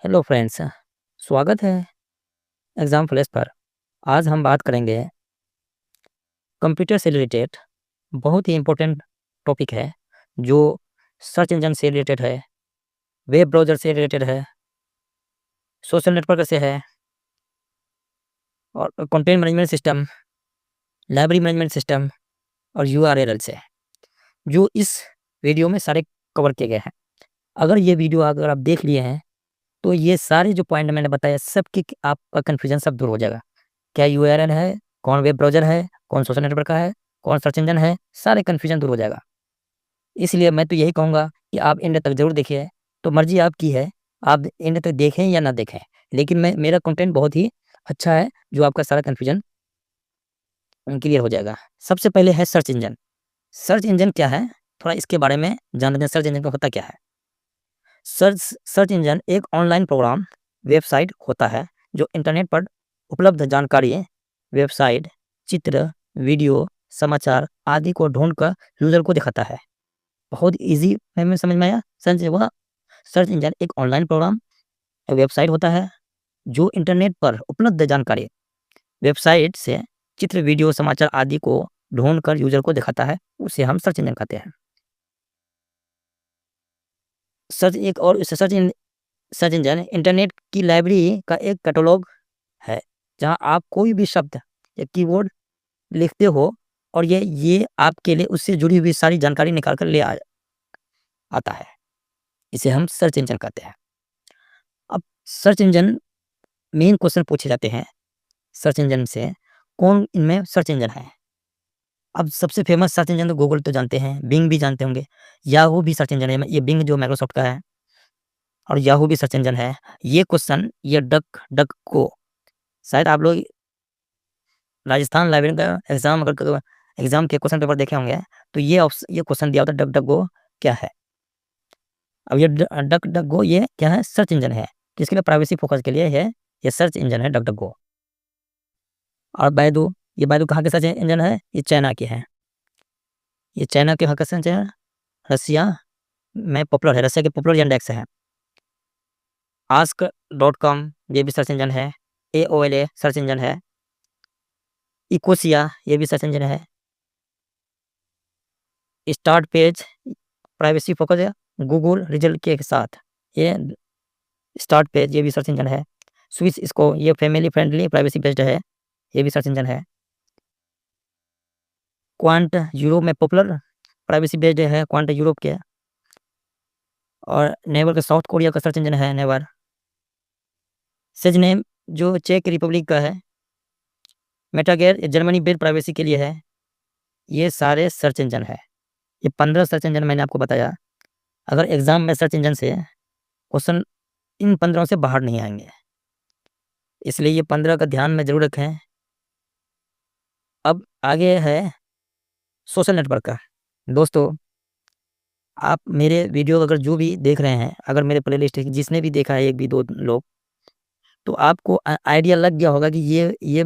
Hello friends, स्वागत है exam flash पर। आज हम बात करेंगे कंप्यूटर से रिलेटेड बहुत ही इम्पोर्टेंट टॉपिक है, जो सर्च इंजन से रिलेटेड है, वेब ब्राउज़र से रिलेटेड है, सोशल नेटवर्क से है और content management system, library management system और यूआरएल से, जो इस वीडियो में सारे कवर किए गए हैं। अगर ये वीडियो अगर आप देख लिए हैं, तो ये सारे जो पॉइंट मैंने बताया सबकी आपका कन्फ्यूज़न सब दूर हो जाएगा। क्या यूआरएल है, कौन वेब ब्राउज़र है, कौन सोशल नेटवर्क का है, कौन सर्च इंजन है, सारे कन्फ्यूज़न दूर हो जाएगा। इसलिए मैं तो यही कहूँगा कि आप एंड तक ज़रूर देखिए, तो मर्ज़ी आपकी है, आप एंड तक देखें या ना देखें। लेकिन मेरा कंटेंट बहुत ही अच्छा है, जो आपका सारा कन्फ्यूज़न क्लियर हो जाएगा। सबसे पहले है सर्च इंजन। सर्च इंजन क्या है? थोड़ा इसके बारे में जान लेते हैं, सर्च इंजन का होता क्या है? सर्च इंजन एक ऑनलाइन प्रोग्राम, वेबसाइट होता है, जो इंटरनेट पर उपलब्ध जानकारी, वेबसाइट, चित्र, वीडियो, समाचार आदि को ढूँढकर यूज़र को दिखाता है। बहुत ईज़ी वे में समझ में आया? सर्च इंजन एक ऑनलाइन प्रोग्राम, वेबसाइट होता है, जो इंटरनेट पर उपलब्ध जानकारी, वेबसाइट से चित्र, वीडियो, समाचार आदि को ढूँढकर यूज़र को दिखाता है, उसे हम सर्च इंजन कहते हैं। सर्च इंजन इंटरनेट की लाइब्रेरी का एक कैटलॉग है, जहाँ आप कोई भी शब्द या कीवर्ड लिखते हो और ये आपके लिए उससे जुड़ी हुई सारी जानकारी निकाल कर ले आता है। इसे हम सर्च इंजन कहते हैं। अब सर्च इंजन मेन क्वेश्चन पूछे जाते हैं सर्च इंजन से, कौन इनमें सर्च इंजन है? अब सबसे फेमस सर्च इंजन तो गूगल तो जानते हैं, बिंग भी जानते होंगे, याहू भी सर्च इंजन है। ये बिंग जो माइक्रोसॉफ्ट का है और याहू भी सर्च इंजन है। ये क्वेश्चन ये डक डक को शायद आप लोग राजस्थान लाइब्रेरी का एग्जाम के क्वेश्चन पेपर देखे होंगे, तो ये क्वेश्चन दिया होता है, डक डक गो क्या है? अब ये डक डक गो ये क्या है? सर्च इंजन है। किसके लिए? प्राइवेसी फोकस के लिए है। ये सर्च इंजन है डक डक गो। और बैडू, ये बैडू कहाँ के सर्च इंजन है? ये चाइना के है। ये चाइना के हक सर्च है, रसिया में पॉपुलर है, रसिया के पॉपुलर इंडेक्स है। ask.com ये भी सर्च इंजन है। AOLA सर्च इंजन है। इकोसिया ये भी सर्च इंजन है। स्टार्ट पेज प्राइवेसी फोकस है गूगल रिजल्ट के साथ, ये स्टार्ट पेज ये भी सर्च इंजन है। स्विच इसको ये फैमिली फ्रेंडली प्राइवेसी बेस्ड है, ये भी सर्च इंजन है। क्वांट यूरोप में पॉपुलर प्राइवेसी बेस्ड है, क्वांट यूरोप के। और नेवर का साउथ कोरिया का सर्च इंजन है नेवर। सेजनेम जो चेक रिपब्लिक का है। मेटागेर जर्मनी बेस्ड प्राइवेसी के लिए है। ये सारे सर्च इंजन है। ये 15 सर्च इंजन मैंने आपको बताया। अगर एग्जाम में सर्च इंजन से क्वेश्चन इन 15 से बाहर नहीं आएंगे, इसलिए ये 15 का ध्यान में जरूर रखें। अब आगे है सोशल नेटवर्क का। दोस्तों, आप मेरे वीडियो अगर जो भी देख रहे हैं, अगर मेरे प्लेलिस्ट जिसने भी देखा है, एक भी दो लोग, तो आपको आइडिया लग गया होगा कि ये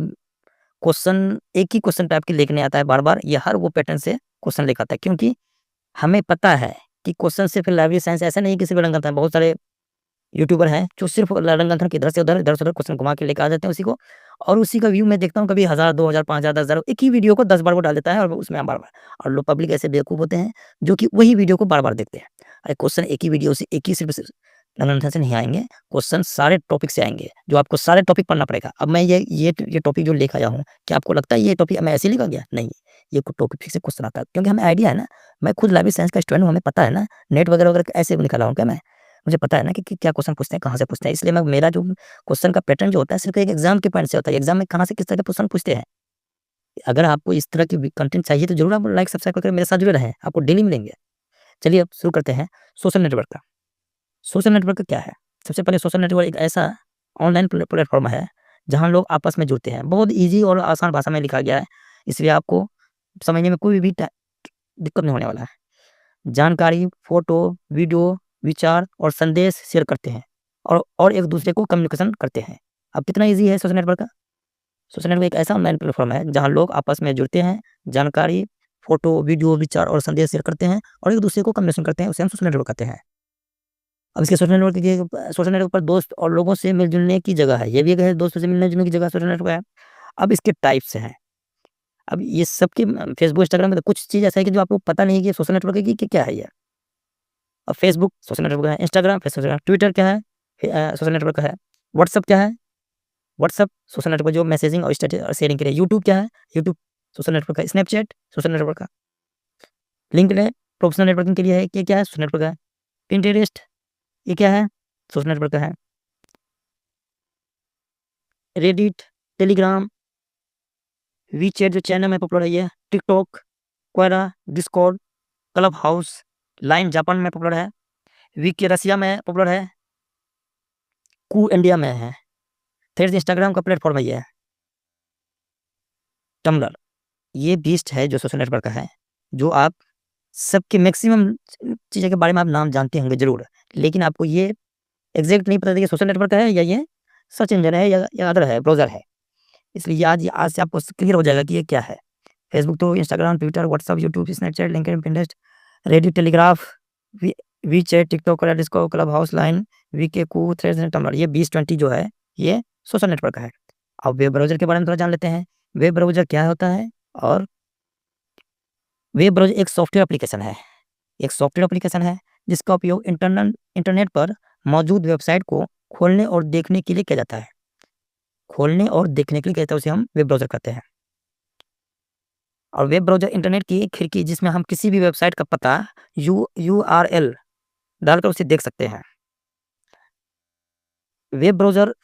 क्वेश्चन एक ही क्वेश्चन टाइप के लिखने आता है बार बार। ये हर वो पैटर्न से क्वेश्चन लिखा आता है, क्योंकि हमें पता है कि क्वेश्चन सिर्फ लाइब्रेरी साइंस ऐसा नहीं, किसी भी रंग आता है। बहुत सारे यूट्यूबर हैं जो सिर्फ रंगमंथन के इधर से उधर क्वेश्चन घुमा के लेके आ जाते हैं उसी को, और उसी का व्यू मैं देखता हूँ कभी 1000 2000 5000 10,000, एक ही वीडियो को 10 बार वो डाल देता है और उसमें बार बार। और लोग पब्लिक ऐसे बेवकूफ़ होते हैं जो कि वही वीडियो को बार बार देखते हैं। अरे क्वेश्चन एक ही वीडियो से एक ही सिर्फ रंगमंथन से नहीं आएंगे, क्वेश्चन सारे टॉपिक से आएंगे, जो आपको सारे टॉपिक पढ़ना पड़ेगा। अब मैं ये टॉपिक जो लेकर आया हूँ, क्या आपको लगता है ये टॉपिक मैं ऐसे ही लिखा गया? नहीं, ये टॉपिक से क्वेश्चन आता है, क्योंकि हमें आइडिया है ना। मैं खुद लाइब्रेरी साइंस का स्टूडेंट हूँ, हमें पता है ना। नेट वगैरह वगैरह ऐसे निकाला हूँ क्या मैं? मुझे पता है ना कि क्या क्वेश्चन पूछते हैं, कहाँ से पूछते हैं। इसलिए मैं मेरा जो क्वेश्चन का पैटर्न जो होता है, सिर्फ एक एग्जाम के पॉइंट से होता है। एग्जाम में कहाँ से किस तरह के क्वेश्चन पूछते हैं। अगर आपको इस तरह की कंटेंट चाहिए तो जरूर आप लाइक सब्सक्राइब करके मेरे साथ जुड़े रहें, आपको डेली मिलेंगे। चलिए अब शुरू करते हैं सोशल नेटवर्क का। सोशल नेटवर्क क्या है? सबसे पहले सोशल नेटवर्क एक ऐसा ऑनलाइन प्लेटफॉर्म है, जहाँ लोग आपस में जुड़ते हैं। बहुत ईजी और आसान भाषा में लिखा गया है, इसलिए आपको समझने में कोई भी दिक्कत नहीं होने वाला है। जानकारी, फोटो, वीडियो, विचार और संदेश शेयर करते हैं और एक दूसरे को कम्युनिकेशन करते हैं। अब कितना ईजी है सोशल नेटवर्क का? सोशल नेटवर्क एक ऐसा ऑनलाइन प्लेटफॉर्म है, जहाँ लोग आपस में जुड़ते हैं, जानकारी, फोटो, वीडियो, विचार और संदेश शेयर करते हैं और एक दूसरे को कम्युनिकेशन करते हैं। उसे हम सोशल नेटवर्क कहते हैं। अब इसके सोशल नेटवर्क पर दोस्त और लोगों से मिल-जुलने की जगह है। ये भी एक है दोस्तों से मिलने-जुलने की जगह सोशल नेटवर्क है। अब इसके टाइप्स हैं। अब ये सबके फेसबुक, इंस्टाग्राम में तो कुछ चीज़ ऐसा है कि जो आपको पता नहीं है कि सोशल नेटवर्क है कि क्या है ये। अब फेसबुक सोशल नेटवर्क है, इंस्टाग्राम सोशल नेटवर्क, ट्विटर क्या है? सोशल नेटवर्क का है। व्हाट्सएप क्या है? व्हाट्सएप सोशल नेटवर्क जो मैसेजिंग और स्टेटस और शेयरिंग के लिए। यूट्यूब क्या है? यूट्यूब सोशल नेटवर्क है। स्नैपचैट सोशल नेटवर्क का। लिंक्डइन प्रोफेशनल नेटवर्किंग के लिए है। ये क्या है? सोशल नेटवर्क का है। पिंटरेस्ट ये क्या है? सोशल नेटवर्क का है। रेडिट, टेलीग्राम, वीचैट जो चाइना में पॉपुलर है ये, TikTok, Quora, Discord, Clubhouse, Line Japan में पॉपुलर है, विकी रसिया में पॉपुलर है, कू इंडिया में है, थ्रेड्स इंस्टाग्राम का प्लेटफॉर्म है ये, टम्बलर ये बीस्ट है जो सोशल नेटवर्क का है, जो आप सबके मैक्सिमम चीज़ों के बारे में आप नाम जानते होंगे ज़रूर, लेकिन आपको ये एग्जैक्ट नहीं पता था कि सोशल नेटवर्क है या ये सर्च इंजन है या अदर है, ब्राउज़र है। इसलिए आज से आपको क्लियर हो जाएगा कि ये क्या है। फेसबुक तो Instagram, Twitter, WhatsApp, YouTube, Snapchat, LinkedIn, Pinterest, Reddit, Telegraph, WeChat, TikTok, Discord, Clubhouse, Line, VK, Koo, Threads and Tumblr ये 20-20 जो है ये सोशल नेटवर्क का है। अब वेब ब्राउज़र के बारे में थोड़ा जान लेते हैं। वेब ब्राउज़र क्या होता है? और वेब ब्राउज़र एक सॉफ्टवेयर एप्लीकेशन है। एक सॉफ्टवेयर एप्लीकेशन है जिसका उपयोग इंटरनेट पर मौजूद वेबसाइट को खोलने और देखने के लिए किया जाता है। खोलने और देखने के लिए किया जाता है, उसे हम वेब ब्राउज़र कहते हैं। और वेब ब्राउज़र इंटरनेट की एक खिड़की जिसमें हम किसी भी वेबसाइट का पता यूआरएल डालकर उसे देख सकते हैं। वेब ब्राउज़र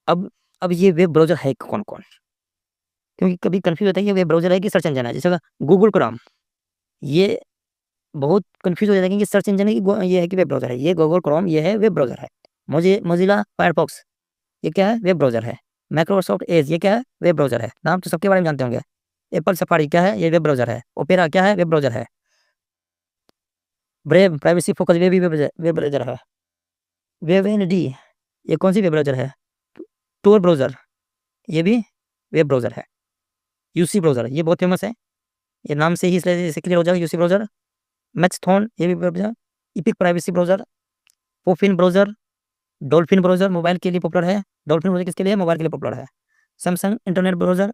अब ये वेब ब्राउज़र है कौन-कौन? क्योंकि कभी कन्फ्यूज़ होता है कि वेब ब्राउज़र है कि सर्च इंजन है। जैसे गूगल क्रोम ये बहुत कन्फ्यूज़ हो जाता है कि सर्च इंजन है कि ये है कि वेब ब्राउज़र है। ये गूगल क्रोम ये है वेब ब्राउज़र है। मोज़िला फायरफॉक्स ये क्या है? वेब ब्राउज़र है। माइक्रोसॉफ्ट एज ये क्या है? वेब ब्राउज़र है। नाम तो सबके बारे में जानते होंगे। एप्पल सफारी क्या है? ये वेब ब्राउज़र है। ओपेरा क्या है? वेब ब्राउज़र है। ब्रेव प्राइवेसी फोकस ये भी वेब ब्राउज़र है। वेबएनडी ये कौन-सी वेब ब्राउज़र है? tor ब्राउज़र ये भी वेब ब्राउज़र है। यूसी ब्राउज़र ये बहुत फेमस है। ये नाम से ही इससे क्लियर हो जाएगा यूसी ब्राउज़र। मैक्सथॉन ये भी web browser. Epic privacy browser, Puffin browser, Dolphin browser mobile के लिए पॉपुलर है। डॉल्फिन ब्राउज़र किसके लिए है? मोबाइल के लिए पॉपुलर है। सैमसंग इंटरनेट ब्राउज़र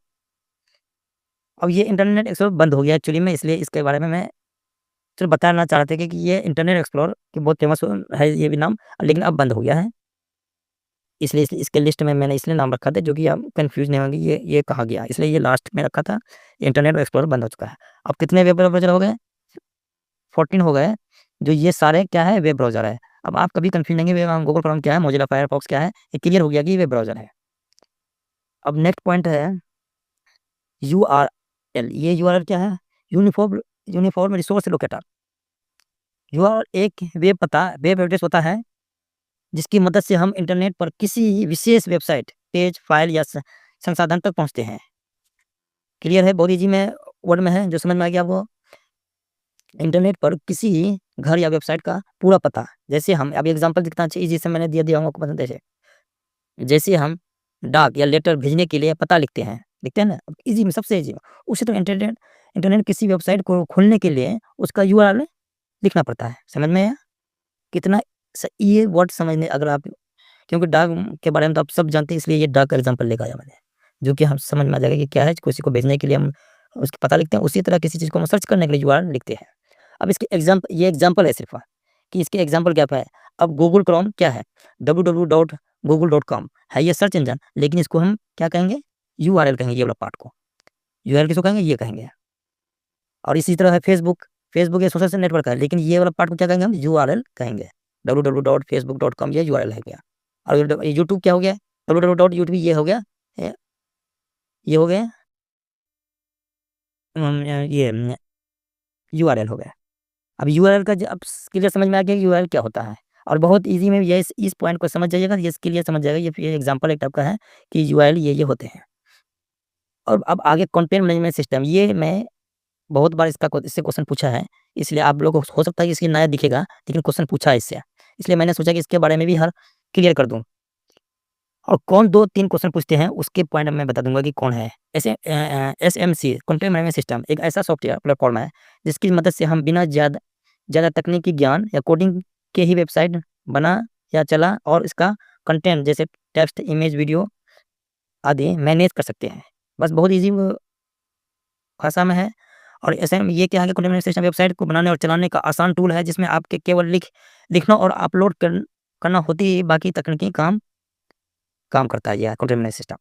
अब ये इंटरनेट एक्सप्लोरर बंद हो गया एक्चुअली में, इसलिए इसके बारे में मैं सिर्फ बताना चाह रहे थे कि ये इंटरनेट एक्सप्लोरर कि बहुत फेमस है ये भी नाम, लेकिन अब बंद हो गया है। इसलिए इसके लिस्ट में मैंने इसलिए नाम रखा था जो कि आप कन्फ्यूज़ नहीं होंगे ये कहाँ गया, इसलिए ये लास्ट में रखा था। इंटरनेट एक्सप्लोरर बंद हो चुका है। अब कितने वेब ब्राउज़र हो गए? 14 हो गए, जो ये सारे क्या है? वेब ब्राउज़र है। अब आप कभी कन्फ्यूज़ नहीं होंगे गूगल क्रोम क्या है? मोज़िला फायरफॉक्स क्या है? ये क्लियर हो गया कि ये वेब ब्राउज़र है। अब नेक्स्ट पॉइंट है यूआरएल। ये यूआरएल क्या है? Uniform resource locator. यूआरएल एक वेब एड्रेस होता है जिसकी मदद से हम इंटरनेट पर किसी विशेष वेबसाइट, पेज, फाइल या संसाधन तक पहुँचते हैं। क्लियर है? बहुत ईज़ी में वर्ड में है जो समझ में आ गया आपको। इंटरनेट पर किसी घर या वेबसाइट का पूरा पता, जैसे हम अब एग्ज़ाम्पल कितना अच्छा ईज़ी से मैंने दिया हूँ आपको पसंद है जैसे हम डाक या लेटर भेजने के लिए पता लिखते हैं ना? ईज़ी में सबसे ईज़ी में। उसी तरह इंटरनेट इंटरनेट किसी वेबसाइट को खोलने के लिए उसका यूआरएल लिखना पड़ता है। समझ में आया? कितना ये वर्ड समझने अगर आप क्योंकि डाक के बारे में तो आप सब जानते हैं, इसलिए ये डाक का एग्ज़ाम्पल लेके आया मैंने, जो कि हम समझ में आ जाएगा कि क्या है, किसी को भेजने के लिए हम उसका पता लिखते हैं, उसी तरह किसी चीज़ को हम सर्च करने के लिए यूआरएल लिखते हैं। अब इसके ये एग्ज़ाम्पल है सिर्फ़ कि इसके एग्ज़ाम्पल क्या है। अब गूगल क्रोम क्या है? www.google.com है ये सर्च इंजन, लेकिन इसको हम क्या कहेंगे? यूआरएल कहेंगे ये वाला पार्ट को। यूआरएल किसको कहेंगे? ये कहेंगे। और इसी तरह है फेसबुक ये सोशल नेटवर्क है, लेकिन ये वाला पार्ट को क्या कहेंगे हम? यूआरएल कहेंगे। www.facebook.com ये यूआरएल है गया। और यूट्यूब क्या हो गया? www.youtube ये हो गया ये हो गया ये यूआरएल हो गया। अब यूआरएल का अब क्लियर समझ में आ गया कि यूआरएल क्या होता है। और बहुत ईज़ी में ये इस पॉइंट को समझ जाइएगा, ये क्लियर समझ जाएगा, ये एग्ज़ाम्पल एक टाइप का है कि यूआरएल ये होते हैं। और अब आगे कंटेंट मैनेजमेंट सिस्टम ये मैं बहुत बार इससे क्वेश्चन पूछा है, इसलिए आप लोगों को हो सकता है कि इसकी नया दिखेगा, लेकिन क्वेश्चन पूछा है इससे। इसलिए मैंने सोचा कि इसके बारे में भी हर क्लियर कर दूँ। और कौन 2-3 क्वेश्चन पूछते हैं उसके पॉइंट मैं बता दूँगा कि कौन है। एसएमसी कंटेंट मैनेजमेंट सिस्टम एक ऐसा सॉफ्टवेयर प्लेटफ़ॉर्म है, जिसकी मदद से हम बिना ज़्यादा तकनीकी ज्ञान या कोडिंग के ही वेबसाइट बना या चला और इसका कंटेंट जैसे टेक्स्ट, इमेज, वीडियो आदि मैनेज कर सकते हैं। बस बहुत ईज़ी भाषा में है। और ऐसे में ये क्या है कि कंटेंट मैनेजमेंट सिस्टम वेबसाइट को बनाने और चलाने का आसान टूल है, जिसमें आपके केवल लिखना और अपलोड करना होती है, बाकी तकनीकी काम करता है यह कंटेंट मैनेजमेंट सिस्टम।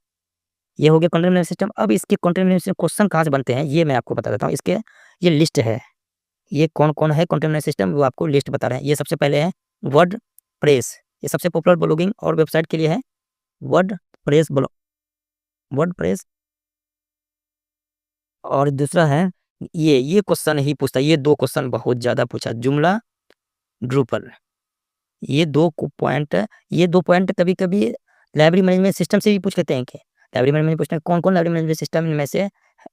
ये हो गया कंटेंट मैनेजमेंट सिस्टम। अब इसके कंटेंट मैनेजमेंट क्वेश्चन कहाँ से बनते हैं, ये मैं आपको बता देता हूँ। इसके ये लिस्ट है, ये कौन-कौन है कंटेंट मैनेजमेंट सिस्टम, वो आपको लिस्ट बता रहे हैं। ये सबसे पहले है वर्डप्रेस, ये सबसे पॉपुलर ब्लॉगिंग और वेबसाइट के लिए है वर्डप्रेस। और दूसरा है ये क्वेश्चन ही पूछता है, ये 2 क्वेश्चन बहुत ज़्यादा पूछा, जुमला, ड्रूपल। ये 2 पॉइंट, ये 2 पॉइंट कभी-कभी लाइब्रेरी मैनेजमेंट सिस्टम से भी पूछ लेते हैं कि लाइब्रेरी मैनेजमेंट पूछते हैं कौन-कौन लाइब्रेरी मैनेजमेंट सिस्टम इनमें से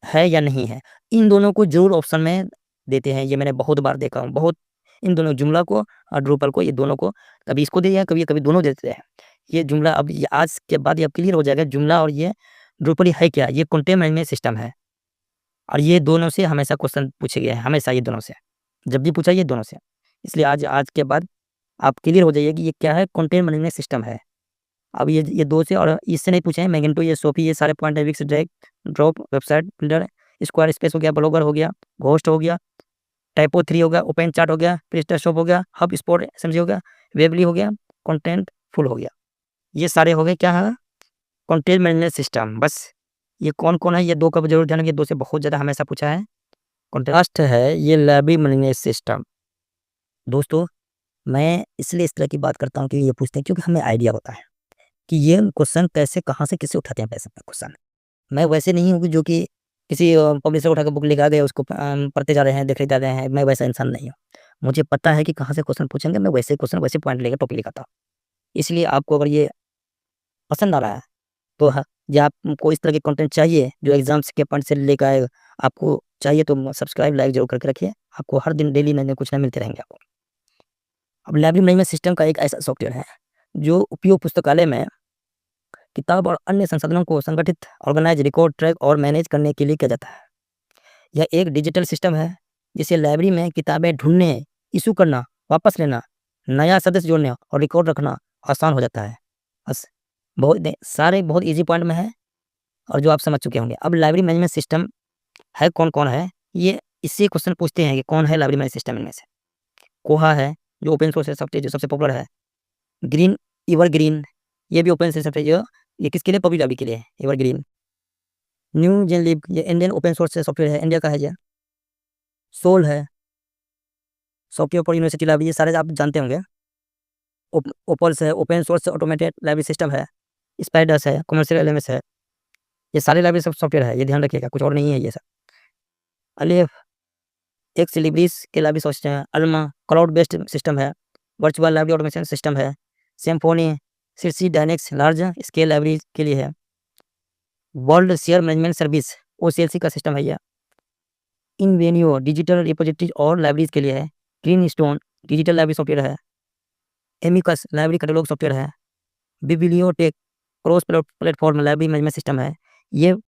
है या नहीं है। इन दोनों को ज़रूर ऑप्शन में देते हैं, ये मैंने बहुत बार देखा हूँ। बहुत इन दोनों जुमला को और ड्रूपल को, ये दोनों को कभी इसको दिया, कभी-कभी दोनों दे देते हैं। ये जुमला अब ये आज के बाद ये अब क्लियर हो जाएगा जुमला और ये ड्रूपल है क्या? ये कंटेंट मैनेजमेंट सिस्टम है। और ये दोनों से हमेशा क्वेश्चन पूछे गए हैं, हमेशा ये दोनों से। जब भी पूछा ये दोनों से। इसलिए आज के बाद आप क्लियर हो जाइए कि ये क्या है, कंटेंट मैनेजमेंट सिस्टम है। अब ये 2 से और इससे नहीं पूछे हैं, मैगेंटो, ये सोफी, ये सारे पॉइंट है, Wix, drag, drop, website builder, Squarespace हो गया, ब्लॉगर हो गया, घोस्ट हो गया, टाइपो 3 हो गया, ओपन चार्ट हो गया, प्रेस्टाशॉप हो गया, हब स्पॉट एसएमजी हो गया, वेबली हो गया, कंटेंट फुल हो गया। ये सारे हो गए क्या है, कंटेंट मैनेजमेंट सिस्टम। बस ये कौन-कौन है, ये 2 का ज़रूर ध्यान रखिए, 2 से बहुत ज़्यादा हमेशा पूछा है। लास्ट है ये लाइब्रेरी मैनेजमेंट सिस्टम। दोस्तों, मैं इसलिए इस तरह की बात करता हूँ कि ये पूछते हैं क्योंकि हमें आइडिया होता है कि ये क्वेश्चन कैसे, कहाँ से, किससे उठाते हैं पैसे का क्वेश्चन। मैं वैसे नहीं हूँ कि जो कि किसी पब्लिशर उठा के बुक लिखा गया उसको पढ़ते जा रहे हैं, देखते जा रहे हैं। मैं वैसा इंसान नहीं हूँ। मुझे पता है कि कहाँ से क्वेश्चन पूछेंगे, मैं वैसे क्वेश्चन, वैसे पॉइंट लेकर टॉपिक लिखाता हूँ। इसलिए आपको अगर ये पसंद आ रहा है तो या आपको इस तरह के कंटेंट चाहिए जो एग्ज़ाम्स के पॉइंट से लेकर आए, आपको चाहिए तो सब्सक्राइब, लाइक ज़रूर करके रखिए। आपको हर दिन डेली नए-नए कुछ नए मिलते रहेंगे आपको। अब लाइब्रेरी मैनेजमेंट सिस्टम का एक ऐसा सॉफ्टवेयर है जो उपयोग पुस्तकालय में किताब और अन्य संसाधनों को संगठित, ऑर्गेनाइज, रिकॉर्ड, ट्रैक और मैनेज करने के लिए किया जाता है। यह एक डिजिटल सिस्टम है जिसे लाइब्रेरी में किताबें ढूँढने, इश्यू करना, वापस लेना, नया सदस्य जोड़ना और रिकॉर्ड रखना आसान हो जाता है। बस सारे बहुत ईज़ी पॉइंट में है और जो आप समझ चुके होंगे। अब लाइब्रेरी मैनेजमेंट सिस्टम है कौन-कौन है? ये इससे क्वेश्चन पूछते हैं कि कौन है लाइब्रेरी मैनेजमेंट सिस्टम इनमें से? कोहा है जो ओपन सोर्स है, सॉफ्टवेयर जो सबसे पॉपुलर है। ग्रीन एवरग्रीन, ये भी ओपन सोर्स सॉफ्टवेयर, ये किसके लिए? पब्लिक लाइब्रेरी के लिए है एवरग्रीन। न्यू जेनलिब, ये इंडियन ओपन सोर्स सॉफ्टवेयर है, इंडिया का है ये। सोल है, सॉफ्टवेयर फॉर यूनिवर्सिटी लाइब्रेरी, ये सारे आप जानते होंगे। ओपल्स है, open source automated library system है। स्पाइडर्स है, कमर्शियल एलएमएस है। ये सारे लाइब्रेरी सब सॉफ्टवेयर है, ये ध्यान रखिएगा, कुछ और नहीं है ये सब। अलिफ, एक्स लिब्रिस के लाइब्रेरी सिस्टम है। अल्मा क्लाउड बेस्ड सिस्टम है। वर्चुअल लाइब्रेरी ऑटोमेशन सिस्टम है। Symphony Sirsi Dynix large scale library के लिए है। WorldShare management service OCLC का सिस्टम है यह। इनवेन्यू डिजिटल रिपोजिटरी और लाइब्रेरीज के लिए है। Greenstone digital library software है। एमिकस लाइब्रेरी कैटलॉग सॉफ्टवेयर है। Biblioteq cross platform library management system है। ये